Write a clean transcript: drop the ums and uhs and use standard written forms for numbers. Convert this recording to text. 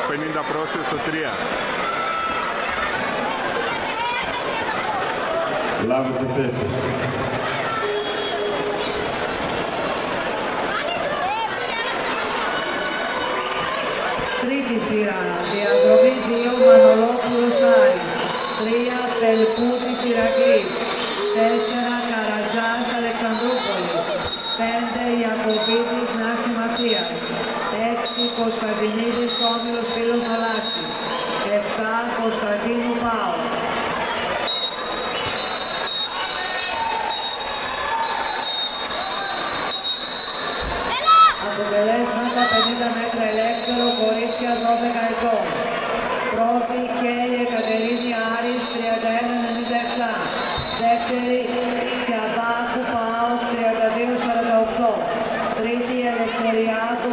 50 πρόσθετο στο 3. Λάβετε θέσεις. Τρίτη σειρά, διαδρομή 2 Μανολόπουλος Άρης, 3 Τελπούτης Ηρακλής, 4 Καρατζάς Αλεξανδρούπολη, 5 Ιακωβίδης Νάση Ματίας, 6 Κωνσταντινίδης Όμιλος Φίλος Θαλάσσης, 7 Κωνσταντίνου Πάου. Αποτελέσματα 50 μέτρα ελεύθερο, κορίτσια 12 ετών. Πρώτη Κέλλη Εκατερίνη Άρης 31-97. Δεύτερη Σκιαδάκου Πάος 32-48. Τρίτη Ελευθεριάδου